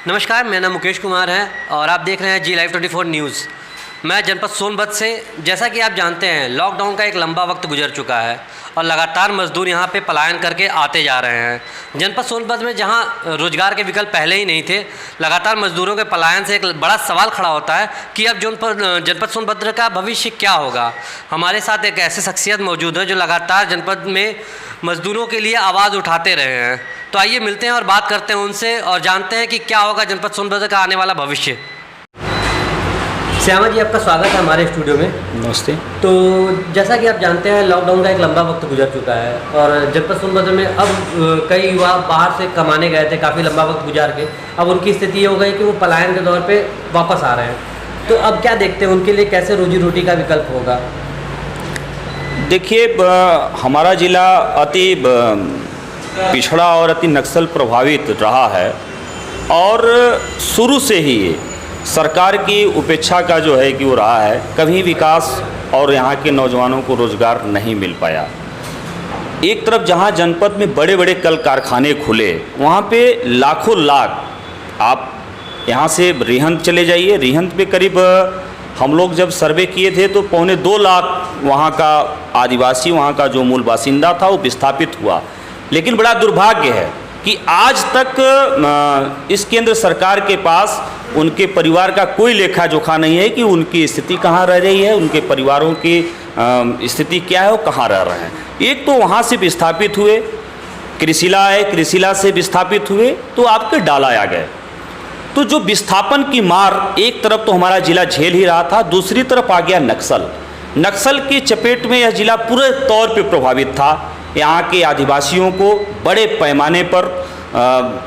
नमस्कार, मेरा नाम मुकेश कुमार है और आप देख रहे हैं जी लाइव 24 न्यूज़। मैं जनपद सोनभद्र से। जैसा कि आप जानते हैं, लॉकडाउन का एक लंबा वक्त गुजर चुका है और लगातार मजदूर यहां पे पलायन करके आते जा रहे हैं। जनपद सोनभद्र में जहां रोजगार के विकल्प पहले ही नहीं थे, लगातार मजदूरों के पलायन से एक बड़ा सवाल खड़ा होता है कि अब जनपद सोनभद्र का भविष्य क्या होगा। हमारे साथ एक ऐसे शख्सियत मौजूद है जो लगातार जनपद में मजदूरों के लिए आवाज़ उठाते रहे हैं। तो आइए मिलते हैं और बात करते हैं उनसे और जानते हैं कि क्या होगा जनपद सोनभद्र का आने वाला भविष्य। श्यामा जी, आपका स्वागत है हमारे स्टूडियो में। नमस्ते। तो जैसा कि आप जानते हैं, लॉकडाउन का एक लंबा वक्त गुजर चुका है और जनपद सोनभद्र में अब कई युवा बाहर से कमाने गए थे काफ़ी लंबा वक्त गुजार के। अब उनकी स्थिति ये हो गई कि वो पलायन के दौर पे वापस आ रहे हैं। तो अब क्या देखते हैं, उनके लिए कैसे रोजी रोटी का विकल्प होगा? देखिए, हमारा ज़िला अति पिछड़ा और अति नक्सल प्रभावित रहा है और शुरू से ही सरकार की उपेक्षा का जो है कि वो रहा है। कभी विकास और यहाँ के नौजवानों को रोज़गार नहीं मिल पाया। एक तरफ जहाँ जनपद में बड़े बड़े कल कारखाने खुले, वहाँ पे लाखों लाख, आप यहाँ से रिहंद चले जाइए, रिहंद पे करीब हम लोग जब सर्वे किए थे तो 2.25 लाख वहाँ का आदिवासी, वहाँ का जो मूल बासिंदा था वो विस्थापित हुआ। लेकिन बड़ा दुर्भाग्य है कि आज तक इस केंद्र सरकार के पास उनके परिवार का कोई लेखा जोखा नहीं है कि उनकी स्थिति कहाँ रह रही है, उनके परिवारों की स्थिति क्या है, वो कहाँ रह रहे हैं। एक तो वहाँ से विस्थापित हुए, कृषिला है, कृषिला से विस्थापित हुए तो आपके डाला आ गए। तो जो विस्थापन की मार एक तरफ तो हमारा ज़िला झेल ही रहा था, दूसरी तरफ आ गया नक्सल। नक्सल की चपेट में यह ज़िला पूरे तौर पे प्रभावित था। यहाँ के आदिवासियों को बड़े पैमाने पर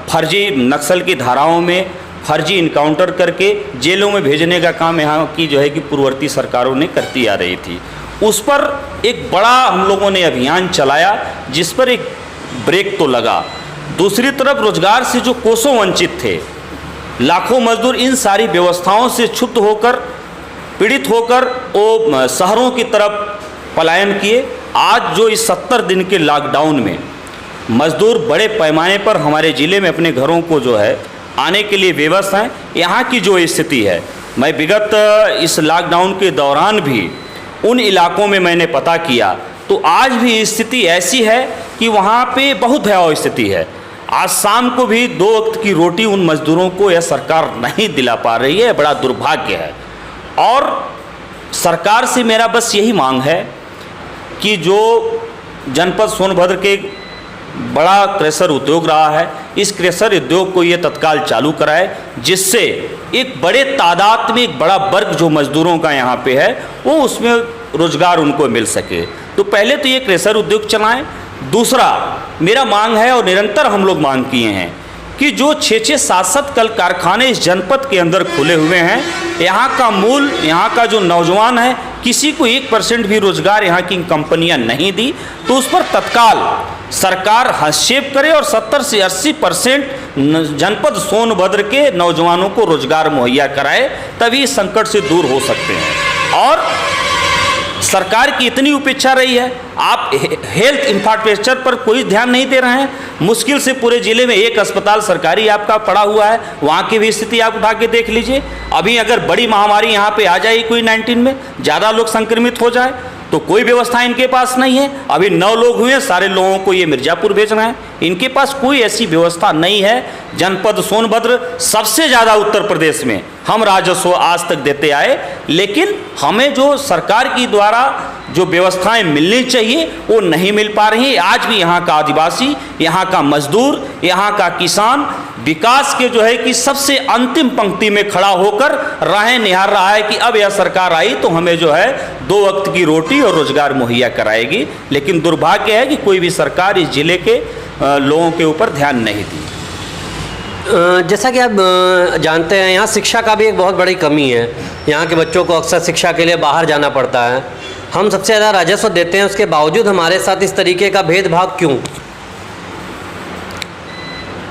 फर्जी नक्सल की धाराओं में फर्जी इनकाउंटर करके जेलों में भेजने का काम यहाँ की जो है कि पूर्ववर्ती सरकारों ने करती आ रही थी। उस पर एक बड़ा हम लोगों ने अभियान चलाया जिस पर एक ब्रेक तो लगा। दूसरी तरफ रोजगार से जो कोसों वंचित थे, लाखों मजदूर इन सारी व्यवस्थाओं से क्षुब्ध होकर, पीड़ित होकर वो शहरों की तरफ पलायन किए। आज जो इस 70 दिन के लॉकडाउन में मजदूर बड़े पैमाने पर हमारे ज़िले में अपने घरों को जो है आने के लिए विवश हैं। यहाँ की जो स्थिति है, मैं विगत इस लॉकडाउन के दौरान भी उन इलाकों में मैंने पता किया तो आज भी स्थिति ऐसी है कि वहाँ पे बहुत भयावह स्थिति है। आज शाम को भी 2 वक्त की रोटी उन मजदूरों को यह सरकार नहीं दिला पा रही है। बड़ा दुर्भाग्य है और सरकार से मेरा बस यही मांग है कि जो जनपद सोनभद्र के बड़ा क्रेशर उद्योग रहा है, इस क्रेशर उद्योग को ये तत्काल चालू कराए जिससे एक बड़े तादाद में एक बड़ा वर्ग जो मजदूरों का यहाँ पे है वो उसमें रोजगार उनको मिल सके। तो पहले तो ये क्रेशर उद्योग चलाएं। दूसरा मेरा मांग है और निरंतर हम लोग मांग किए हैं कि जो 6-6, 7-7 कल कारखाने इस जनपद के अंदर खुले हुए हैं, यहाँ का जो नौजवान है किसी को 1% भी रोजगार यहाँ की कंपनियां नहीं दी, तो उस पर तत्काल सरकार हस्तक्षेप करे और 70 से 80% जनपद सोनभद्र के नौजवानों को रोजगार मुहैया कराए, तभी इस संकट से दूर हो सकते हैं। और सरकार की इतनी उपेक्षा रही है, आप हेल्थ इंफ्रास्ट्रक्चर पर कोई ध्यान नहीं दे रहे हैं। मुश्किल से पूरे ज़िले में एक अस्पताल सरकारी आपका पड़ा हुआ है, वहाँ की भी स्थिति आप उठा के देख लीजिए। अभी अगर बड़ी महामारी यहाँ पे आ जाए कोविड-19 में, ज़्यादा लोग संक्रमित हो जाए तो कोई व्यवस्था इनके पास नहीं है। अभी 9 लोग हुए, सारे लोगों को ये मिर्ज़ापुर भेजना है, इनके पास कोई ऐसी व्यवस्था नहीं है। जनपद सोनभद्र सबसे ज़्यादा उत्तर प्रदेश में हम राजस्व आज तक देते आए, लेकिन हमें जो सरकार की द्वारा जो व्यवस्थाएं मिलनी चाहिए वो नहीं मिल पा रही। आज भी यहाँ का आदिवासी, यहाँ का मजदूर, यहाँ का किसान विकास के जो है कि सबसे अंतिम पंक्ति में खड़ा होकर राहें निहार रहा है कि अब यह सरकार आई तो हमें जो है 2 वक्त की रोटी और रोजगार मुहैया कराएगी। लेकिन दुर्भाग्य है कि कोई भी सरकार इस जिले के लोगों के ऊपर ध्यान नहीं दी। जैसा कि आप जानते हैं, यहाँ शिक्षा का भी एक बहुत बड़ी कमी है। यहाँ के बच्चों को अक्सर शिक्षा के लिए बाहर जाना पड़ता है। हम सबसे ज़्यादा राजस्व देते हैं, उसके बावजूद हमारे साथ इस तरीके का भेदभाव क्यों?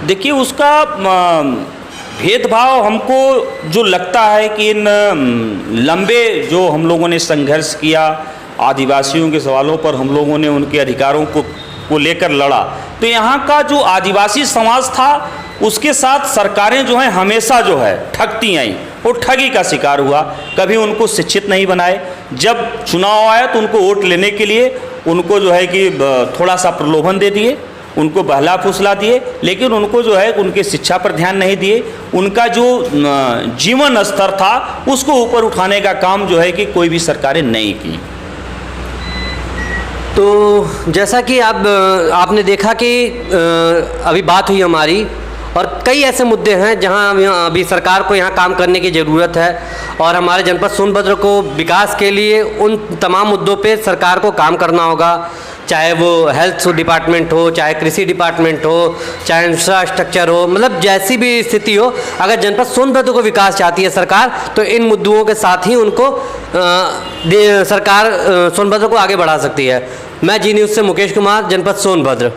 देखिए, उसका भेदभाव हमको जो लगता है कि इन लंबे जो हम लोगों ने संघर्ष किया, आदिवासियों के सवालों पर हम लोगों ने उनके अधिकारों को लेकर लड़ा, तो यहाँ का जो आदिवासी समाज था उसके साथ सरकारें जो हैं हमेशा जो है ठगती आई, वो ठगी का शिकार हुआ। कभी उनको शिक्षित नहीं बनाए, जब चुनाव आया तो उनको वोट लेने के लिए उनको जो है कि थोड़ा सा प्रलोभन दे दिए, उनको बहला फुसला दिए, लेकिन उनको जो है उनके शिक्षा पर ध्यान नहीं दिए। उनका जो जीवन स्तर था उसको ऊपर उठाने का काम जो है कि कोई भी सरकारें नहीं की। तो जैसा कि आपने देखा कि अभी बात हुई हमारी, और कई ऐसे मुद्दे हैं जहां अभी सरकार को यहाँ काम करने की ज़रूरत है, और हमारे जनपद सोनभद्र को विकास के लिए उन तमाम मुद्दों पे सरकार को काम करना होगा, चाहे वो हेल्थ डिपार्टमेंट हो, चाहे कृषि डिपार्टमेंट हो, चाहे इंफ्रास्ट्रक्चर हो, मतलब जैसी भी स्थिति हो, अगर जनपद सोनभद्र को विकास चाहती है सरकार तो इन मुद्दों के साथ ही उनको सरकार सोनभद्र को आगे बढ़ा सकती है। मैं जी न्यूज़ से मुकेश कुमार, जनपद सोनभद्र।